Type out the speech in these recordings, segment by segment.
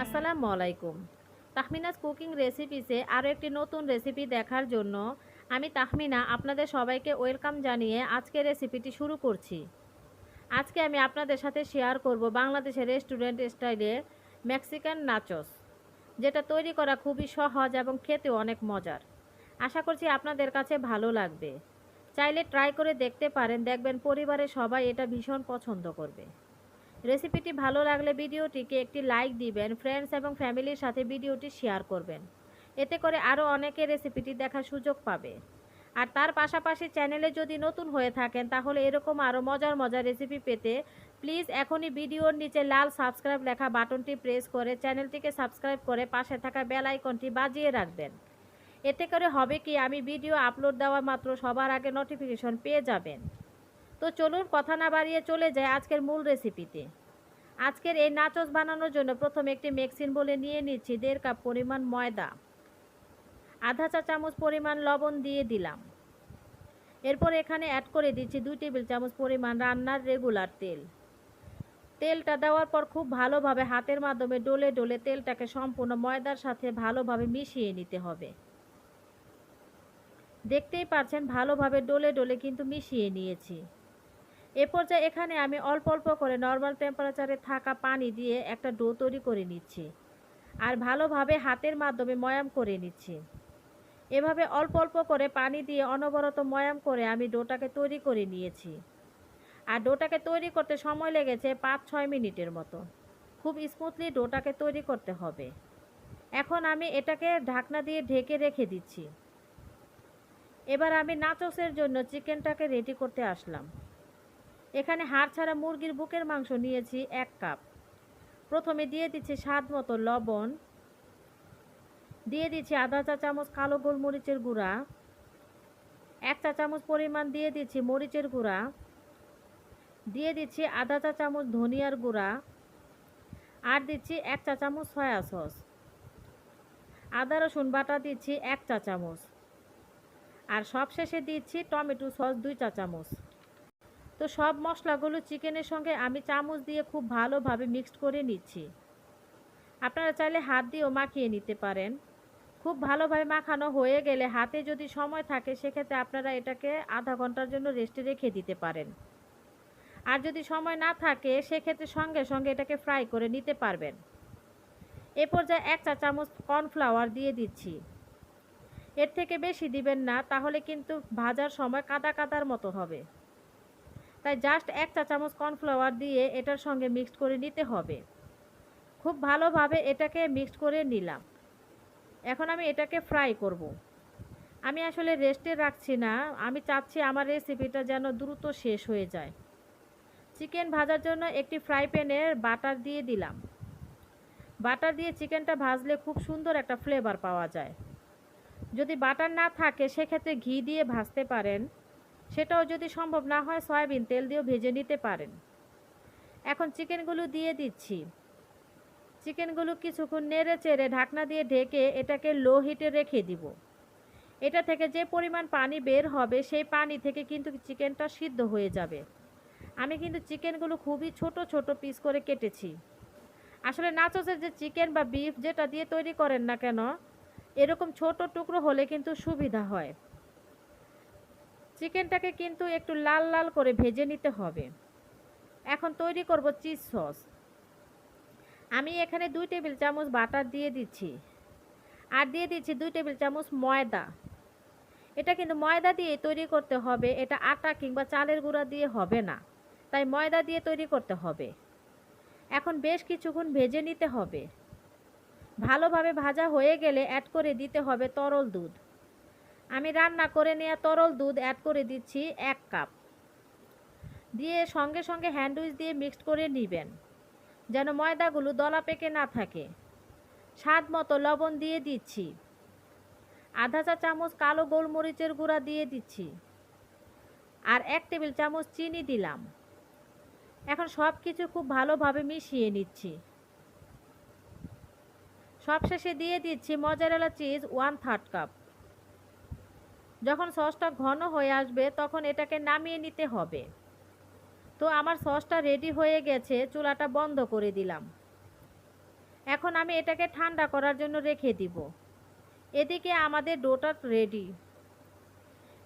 আসসালামু আলাইকুম। তাহমিনাস কুকিং রেসিপিসে আরও একটি নতুন রেসিপি দেখার জন্য আমি তাহমিনা আপনাদের সবাইকে ওয়েলকাম জানিয়ে আজকের রেসিপিটি শুরু করছি। আজকে আমি আপনাদের সাথে শেয়ার করব বাংলাদেশের রেস্টুরেন্ট স্টাইলে মেক্সিকান নাচোস, যেটা তৈরি করা খুবই সহজ এবং খেতেও অনেক মজার। আশা করছি আপনাদের কাছে ভালো লাগবে। চাইলে ট্রাই করে দেখতে পারেন, দেখবেন পরিবারের সবাই এটা ভীষণ পছন্দ করবে। রেসিপিটি ভালো লাগলে ভিডিওটিকে একটি লাইক দিবেন, ফ্রেন্ডস এবং ফ্যামিলির সাথে ভিডিওটি শেয়ার করবেন। এতে করে আরও অনেকে রেসিপিটি দেখার সুযোগ পাবে। আর তার পাশাপাশি চ্যানেলে যদি নতুন হয়ে থাকেন তাহলে এরকম আরও মজার মজার রেসিপি পেতে প্লিজ এখনই ভিডিওর নিচে লাল সাবস্ক্রাইব লেখা বাটনটি প্রেস করে চ্যানেলটিকে সাবস্ক্রাইব করে পাশে থাকা বেল আইকনটি বাজিয়ে রাখবেন। এতে করে হবে কি, আমি ভিডিও আপলোড দেওয়া মাত্র সবার আগে নোটিফিকেশন পেয়ে যাবেন। তো চলুন কথা না বাড়িয়ে চলে যায় আজকের মূল রেসিপিতে। আজকের এই নাচোস বানানোর জন্য প্রথমে একটি মিক্সিং বোলে নিয়ে নিচ্ছি 1.5 কাপ পরিমাণ ময়দা, আধা চা চামচ পরিমাণ লবণ দিয়ে দিলাম। এরপর এখানে অ্যাড করে দিচ্ছি 2 টেবিল চামচ পরিমাণ রান্নার রেগুলার তেল। তেলটা দেওয়ার পর খুব ভালোভাবে হাতের মাধ্যমে ডলে ডলে তেলটাকে সম্পূর্ণ ময়দার সাথে ভালোভাবে মিশিয়ে নিতে হবে। দেখতেই পাচ্ছেন ভালোভাবে ডলে ডলে কিন্তু মিশিয়ে নিয়েছি। এ পর্যায়ে এখানে আমি অল্প অল্প করে নর্মাল টেম্পারেচারে থাকা পানি দিয়ে একটা ডো তৈরি করে নিচ্ছি আর ভালোভাবে হাতের মাধ্যমে ময়াম করে নিচ্ছি। এভাবে অল্প অল্প করে পানি দিয়ে অনবরত ময়াম করে আমি ডোটাকে তৈরি করে নিয়েছি। আর ডোটাকে তৈরি করতে সময় লেগেছে 5-6 মিনিটের মতো। খুব স্মুথলি ডোটাকে তৈরি করতে হবে। এখন আমি এটাকে ঢাকনা দিয়ে ঢেকে রেখে দিচ্ছি। এবার আমি নাচোসের জন্য চিকেনটাকে রেডি করতে আসলাম। এখানে হাড় ছাড়া মুরগির বুকের মাংস নিয়েছি 1 কাপ। প্রথমে দিয়ে দিচ্ছি স্বাদ মতো লবণ, দিয়ে দিচ্ছি আধা চা চামচ কালো গোলমরিচের গুঁড়া, 1 চা চামচ পরিমাণ দিয়ে দিচ্ছি মরিচের গুঁড়া, দিয়ে দিচ্ছি আধা চা চামচ ধনিয়ার গুঁড়া, আর দিচ্ছি 1 চা চামচ সয়া সস, আদা রসুন বাটা দিচ্ছি 1 চা চামচ, আর সবশেষে দিচ্ছি টমেটো সস 2 চা চামচ। তো সব মশলাগুলো চিকেনের সঙ্গে আমি চামচ দিয়ে খুব ভালোভাবে মিক্সড করে নিচ্ছি। আপনারা চাইলে হাত দিয়েও মাখিয়ে নিতে পারেন। খুব ভালোভাবে মাখানো হয়ে গেলে হাতে যদি সময় থাকে সেক্ষেত্রে আপনারা এটাকে আধা ঘন্টার জন্য রেস্টে রেখে দিতে পারেন। আর যদি সময় না থাকে সেক্ষেত্রে সঙ্গে সঙ্গে এটাকে ফ্রাই করে নিতে পারবেন। এ পর্যায়ে 1 চা চামচ কর্নফ্লাওয়ার দিয়ে দিচ্ছি। এর থেকে বেশি দিবেন না, তাহলে কিন্তু ভাজার সময় কাদা কাদার মতো হবে। তাই জাস্ট 1 চা চামচ কর্নফ্লাওয়ার দিয়ে এটার সঙ্গে মিক্সড করে নিতে হবে। খুব ভালোভাবে এটাকে মিক্সড করে নিলাম। এখন আমি এটাকে ফ্রাই করব। আমি আসলে রেস্টে রাখছি না, আমি চাচ্ছি আমার রেসিপিটা যেন দ্রুত শেষ হয়ে যায়। চিকেন ভাজার জন্য একটি ফ্রাই প্যানে বাটার দিয়ে দিলাম। বাটার দিয়ে চিকেনটা ভাজলে খুব সুন্দর একটা ফ্লেভার পাওয়া যায়। যদি বাটার না থাকে সেক্ষেত্রে ঘি দিয়ে ভাজতে পারেন। সেটাও যদি সম্ভব না হয় সয়াবিন তেল দিয়েও ভেজে নিতে পারেন। এখন চিকেনগুলো দিয়ে দিচ্ছি। চিকেনগুলো কিছুক্ষণ নেড়ে চেড়ে ঢাকনা দিয়ে ঢেকে এটাকে লো হিটে রেখে দিব। এটা থেকে যে পরিমাণ পানি বের হবে সেই পানি থেকে কিন্তু চিকেনটা সিদ্ধ হয়ে যাবে। আমি কিন্তু চিকেনগুলো খুবই ছোট ছোট পিস করে কেটেছি। আসলে নাচোসের যে চিকেন বা বিফ যেটা দিয়ে তৈরি করেন না কেন, এরকম ছোট টুকরো হলে কিন্তু সুবিধা হয়। চিকেনটাকে কিন্তু একটু লাল লাল করে ভেজে নিতে হবে। এখন তৈরি করব চিজ সস। আমি এখানে 2 টেবিল চামচ বাটার দিয়ে দিচ্ছি আর দিয়ে দিচ্ছি 2 টেবিল চামচ ময়দা। এটা কিন্তু ময়দা দিয়ে তৈরি করতে হবে, এটা আটা কিংবা চালের গুঁড়া দিয়ে হবে না, তাই ময়দা দিয়ে তৈরি করতে হবে। এখন বেশ কিছুক্ষণ ভেজে নিতে হবে। ভালোভাবে ভাজা হয়ে গেলে অ্যাড করে দিতে হবে তরল দুধ। আমি রান্না করে নেওয়া তরল দুধ অ্যাড করে দিচ্ছি 1 কাপ। দিয়ে সঙ্গে সঙ্গে হ্যান্ড উইচ দিয়ে মিক্সড করে নেবেন যেন ময়দাগুলো দলা পেকে না থাকে। স্বাদ মতো লবণ দিয়ে দিচ্ছি। আধা চা চামচ কালো গোলমরিচের গুঁড়া দিয়ে দিচ্ছি আর 1 টেবিল চামচ চিনি দিলাম। এখন সব কিছু খুব ভালোভাবে মিশিয়ে নিচ্ছি। সবশেষে দিয়ে দিচ্ছি মজারেলা চিজ 1/3 কাপ। যখন সসটা ঘন হয়ে আসবে তখন এটাকে নামিয়ে নিতে হবে। তো আমার সসটা রেডি হয়ে গেছে, চুলাটা বন্ধ করে দিলাম। এখন আমি এটাকে ঠান্ডা করার জন্য রেখে দিব। এদিকে আমাদের ডোটা রেডি।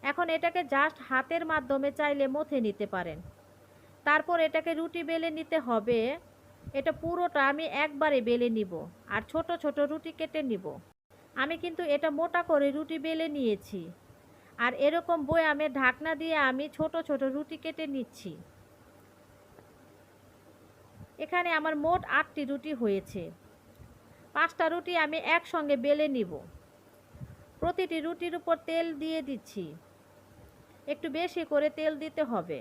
এখন এটাকে জাস্ট হাতের মাধ্যমে চাইলে মথে নিতে পারেন। তারপর এটাকে রুটি বেলে নিতে হবে। এটা পুরোটা আমি একবারে বেলে নিব আর ছোট ছোট রুটি কেটে নিব। আমি কিন্তু এটা মোটা করে রুটি বেলে নিয়েছি আর এরকম বয়ামে ঢাকনা দিয়ে আমি ছোট ছোট রুটি কেটে নিচ্ছি। এখানে আমার মোট 8টি রুটি হয়েছে। 5টা রুটি আমি একসঙ্গে বেলে নিব। প্রতিটি রুটির উপর তেল দিয়ে দিচ্ছি। একটু বেশি করে তেল দিতে হবে।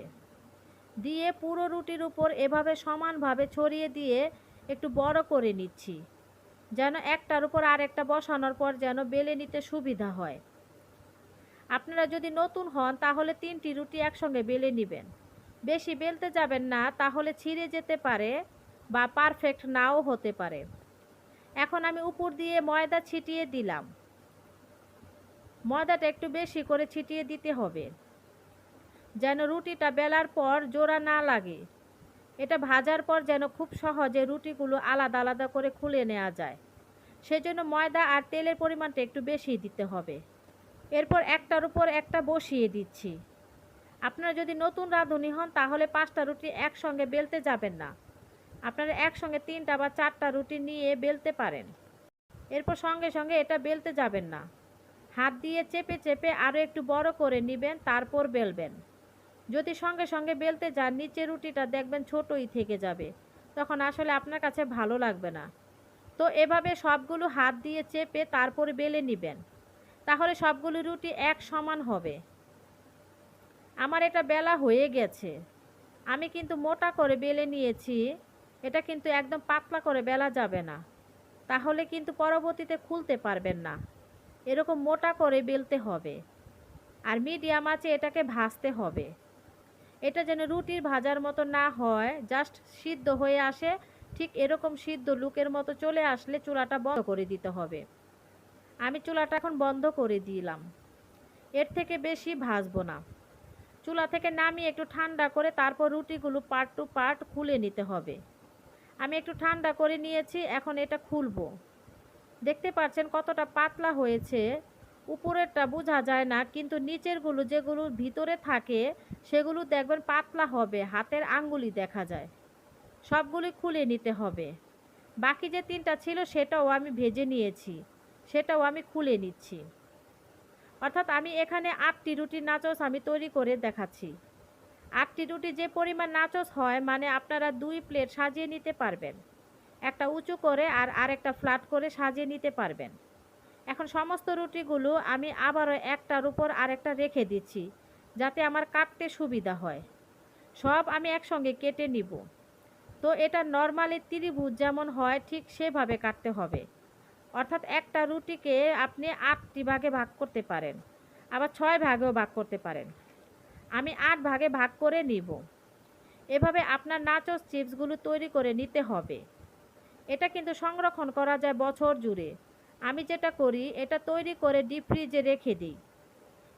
দিয়ে পুরো রুটির উপর এভাবে সমানভাবে ছড়িয়ে দিয়ে একটু বড় করে নিচ্ছি, যেন একটার উপর আরেকটা বসানোর পর যেন বেলে নিতে সুবিধা হয়। আপনারা যদি নতুন হন তাহলে 3টি রুটি একসঙ্গে বেলে নেবেন। বেশি বেলতে যাবেন না, তাহলে ছিঁড়ে যেতে পারে বা পারফেক্ট নাও হতে পারে। এখন আমি উপর দিয়ে ময়দা ছিটিয়ে দিলাম। ময়দাটা একটু বেশি করে ছিটিয়ে দিতে হবে, যেন রুটিটা বেলার পর জোড়া না লাগে। এটা ভাজার পর যেন খুব সহজে রুটিগুলো আলাদা আলাদা করে খুলে নেওয়া যায়, সেজন্য ময়দা আর তেলের পরিমাণটা একটু বেশি দিতে হবে। এরপর একটার উপর একটা বসিয়ে দিচ্ছি। আপনারা যদি নতুন রাঁধুনি হন তাহলে 5টা রুটি একসঙ্গে বেলতে যাবেন না, আপনারা একসঙ্গে 3টা বা 4টা রুটি নিয়ে বেলতে পারেন। এরপর সঙ্গে সঙ্গে এটা বেলতে যাবেন না, হাত দিয়ে চেপে চেপে আরও একটু বড় করে নেবেন, তারপর বেলবেন। যদি সঙ্গে সঙ্গে বেলতে যান নিচের রুটিটা দেখবেন ছোটই থেকে যাবে, তখন আসলে আপনার কাছে ভালো লাগবে না। তো এভাবে সবগুলো হাত দিয়ে চেপে তারপর বেলে নেবেন, তাহলে সবগুলো রুটি এক সমান হবে। আমার এটা বেলা হয়ে গেছে। আমি কিন্তু মোটা করে বেলে নিয়েছি। এটা কিন্তু একদম পাতলা করে বেলা যাবে না, তাহলে কিন্তু পরবর্তীতে খুলতে পারবেন না। এরকম মোটা করে বেলতে হবে আর মিডিয়াম আঁচে এটাকে ভাজতে হবে। এটা যেন রুটির ভাজার মতো না হয়, জাস্ট সিদ্ধ হয়ে আসে। ঠিক এরকম সিদ্ধ লুকের মতো চলে আসলে চুলাটা বন্ধ করে দিতে হবে। আমি চুলাটা এখন বন্ধ করে দিলাম। এর থেকে বেশি ভাজবো না। চুলা থেকে নামিয়ে একটু ঠান্ডা করে তারপর রুটিগুলো পার্ট টু পার্ট খুলে নিতে হবে। আমি একটু ঠান্ডা করে নিয়েছি, এখন এটা খুলবো। দেখতে পাচ্ছেন কতটা পাতলা হয়েছে। উপরেরটা বোঝা যায় না, কিন্তু নিচেরগুলো যেগুলো ভিতরে থাকে সেগুলো দেখবেন পাতলা হবে, হাতের আঙ্গুলি দেখা যায়। সবগুলি খুলে নিতে হবে। বাকি যে 3টা ছিল সেটাও আমি ভেজে নিয়েছি, সেটাও আমি খুলে নিচ্ছি। অর্থাৎ আমি এখানে 8টি রুটি নাচোস আমি তৈরি করে দেখাচ্ছি। 8টি রুটি যে পরিমাণ নাচোস হয়, মানে আপনারা 2 প্লেট সাজিয়ে নিতে পারবেন। একটা উঁচু করে আর আরেকটা ফ্ল্যাট করে সাজিয়ে নিতে পারবেন। এখন সমস্ত রুটিগুলো আমি আবারও একটার উপর আরেকটা রেখে দিচ্ছি, যাতে আমার কাটতে সুবিধা হয়। সব আমি একসঙ্গে কেটে নিব। তো এটা নর্মালি ত্রিভুজ যেমন হয় ঠিক সেভাবে কাটতে হবে। অর্থাৎ একটা রুটিকে আপনি 8টি ভাগে ভাগ করতে পারেন, আবার 6 ভাগেও ভাগ করতে পারেন। আমি 8 ভাগে ভাগ করে নিব। এভাবে আপনার নাচোস চিপসগুলো তৈরি করে নিতে হবে। এটা কিন্তু সংরক্ষণ করা যায় বছর জুড়ে। আমি যেটা করি, এটা তৈরি করে ডিপ ফ্রিজে রেখে দিই।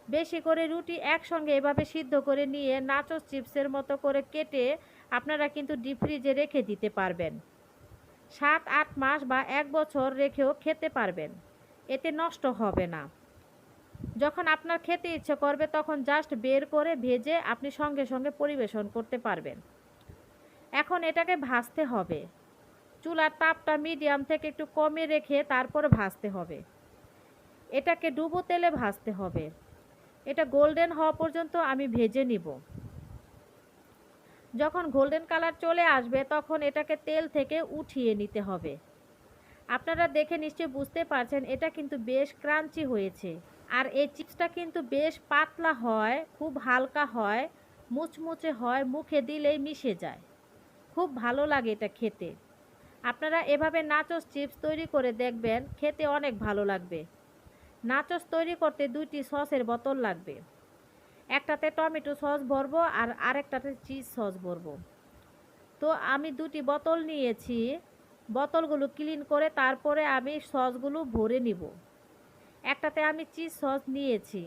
বেশি করে রুটি একসঙ্গে এভাবে সিদ্ধ করে নিয়ে নাচোস চিপসের মতো করে কেটে আপনারা কিন্তু ডিপ ফ্রিজে রেখে দিতে পারবেন। 7-8 মাস বা 1 বছর রেখেও খেতে পারবেন, এতে নষ্ট হবে না। যখন আপনার খেতে ইচ্ছে করবে তখন জাস্ট বের করে ভেজে আপনি সঙ্গে সঙ্গে পরিবেশন করতে পারবেন। এখন এটাকে ভাজতে হবে। চুলার তাপটা মিডিয়াম থেকে একটু কমে রেখে তারপর ভাজতে হবে। এটাকে ডুবো তেলে ভাজতে হবে। এটা গোল্ডেন হওয়া পর্যন্ত আমি ভেজে নিব। যখন গোল্ডেন কালার চলে আসবে তখন এটাকে তেল থেকে উঠিয়ে নিতে হবে। আপনারা দেখে নিশ্চয়ই বুঝতে পারছেন এটা কিন্তু বেশ ক্রাঞ্চি হয়েছে। আর এই চিপসটা কিন্তু বেশ পাতলা হয়, খুব হালকা হয়, মুচমুচে হয়, মুখে দিলেই মিশে যায়। খুব ভালো লাগে এটা খেতে। আপনারা এভাবে নাচোস চিপস তৈরি করে দেখবেন, খেতে অনেক ভালো লাগবে। নাচোস তৈরি করতে 2টি সসের বোতল লাগবে। একটাতে টমেটো সস ভরবো আর আরেকটাতে চিজ সস ভরবো। তো আমি 2টি বোতল নিয়েছি। বোতলগুলো ক্লিন করে তারপরে আমি সসগুলো ভরে নিব। একটাতে আমি চিজ সস নিয়েছি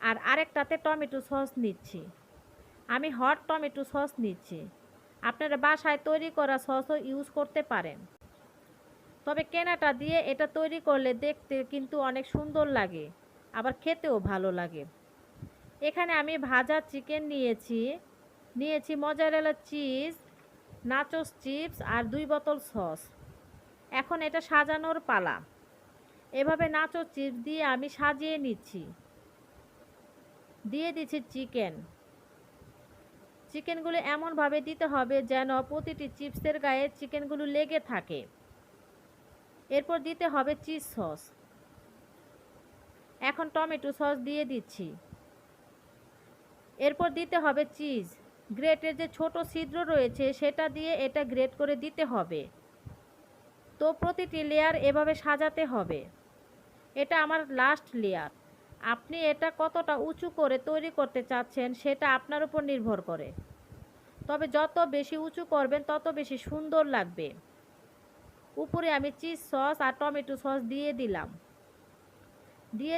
আর আরেকটাতে টমেটো সস নিচ্ছি। আমি হট টমেটো সস নিচ্ছি। আপনারা বাসায় তৈরি করা সসও ইউজ করতে পারেন। তবে কেনাটা দিয়ে এটা তৈরি করলে দেখতে কিন্তু অনেক সুন্দর লাগে, আবার খেতেও ভালো লাগে। এখানে আমি ভাজা চিকেন নিয়েছি মজারেলা চিজ, নাচোস চিপস আর 2 বোতল সস। এখন এটা সাজানোর পালা। এভাবে নাচোস চিপস দিয়ে আমি সাজিয়ে নিচ্ছি। দিয়ে দিচ্ছি চিকেনগুলো এমনভাবে দিতে হবে যেন প্রতিটি চিপসের গায়ে চিকেনগুলো লেগে থাকে। এরপর দিতে হবে চিজ সস। এখন টমেটো সস দিয়ে দিচ্ছি। এরপর দিতে হবে চিজ গ্রেটের যে ছোট ছিদ্র রয়েছে সেটা দিয়ে এটা গ্রেট করে দিতে হবে। তো প্রতিটি লেয়ার এভাবে সাজাতে হবে। এটা আমার লাস্ট লেয়ার। আপনি এটা কতটা উঁচু করে তৈরি করতে চাচ্ছেন সেটা আপনার উপর নির্ভর করে। তবে যত বেশি উঁচু করবেন তত বেশি সুন্দর লাগবে। উপরে আমি চিজ সস আর টমেটো সস দিয়ে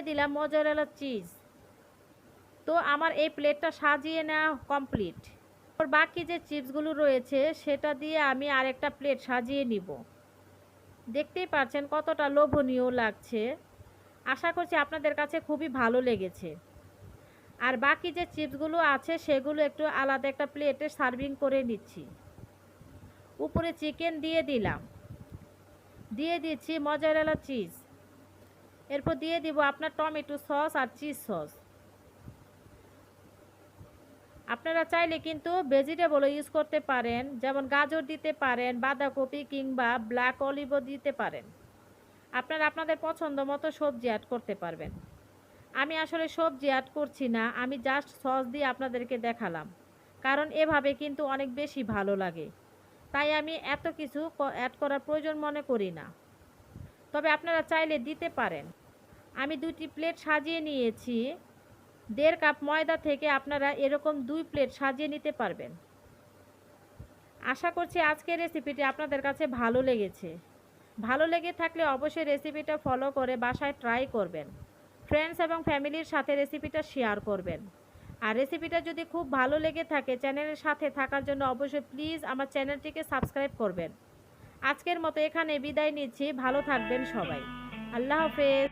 দিলাম মজারেলা চিজ। তো আমার এই প্লেটটা সাজিয়ে নেওয়া কমপ্লিট। বাকি যে চিপসগুলো রয়েছে সেটা দিয়ে আমি আরেকটা প্লেট সাজিয়ে নিব। দেখতেই পাচ্ছেন কতটা লোভনীয় লাগছে। আশা করছি আপনাদের কাছে খুবই ভালো লেগেছে। আর বাকি যে চিপসগুলো আছে সেগুলো একটু আলাদা একটা প্লেটে সার্ভিং করে নিচ্ছি। উপরে চিকেন দিয়ে দিচ্ছি মজারেলা চিজ। এরপর দিয়ে দিব আপনার টমেটো সস আর চিজ সস। আপনারা চাইলে কিন্তু ভেজিটেবলও ইউজ করতে পারেন, যেমন গাজর দিতে পারেন, বাঁধাকপি কিংবা ব্ল্যাক অলিভও দিতে পারেন। আপনারা আপনাদের পছন্দ মতো সবজি অ্যাড করতে পারবেন। আমি আসলে সবজি অ্যাড করছি না, আমি জাস্ট সস দিয়ে আপনাদেরকে দেখালাম, কারণ এভাবে কিন্তু অনেক বেশি ভালো লাগে। তাই আমি এত কিছু অ্যাড করার প্রয়োজন মনে করি না। তবে আপনারা চাইলে দিতে পারেন। আমি 2টি প্লেট সাজিয়ে নিয়েছি। 1.5 কাপ ময়দা থেকে আপনারা এরকম 2 প্লেট সাজিয়ে নিতে পারবেন। আশা করছি আজকের রেসিপিটি আপনাদের কাছে ভালো লেগেছে। ভালো লেগে থাকলে অবশ্যই রেসিপিটা ফলো করে বাসায় ট্রাই করবেন। ফ্রেন্ডস এবং ফ্যামিলির সাথে রেসিপিটা শেয়ার করবেন। আর রেসিপিটা যদি খুব ভালো লেগে থাকে চ্যানেলের সাথে থাকার জন্য অবশ্যই প্লিজ আমার চ্যানেলটিকে সাবস্ক্রাইব করবেন। আজকের মতো এখানে বিদায় নিচ্ছি। ভালো থাকবেন সবাই। আল্লাহ হাফেজ।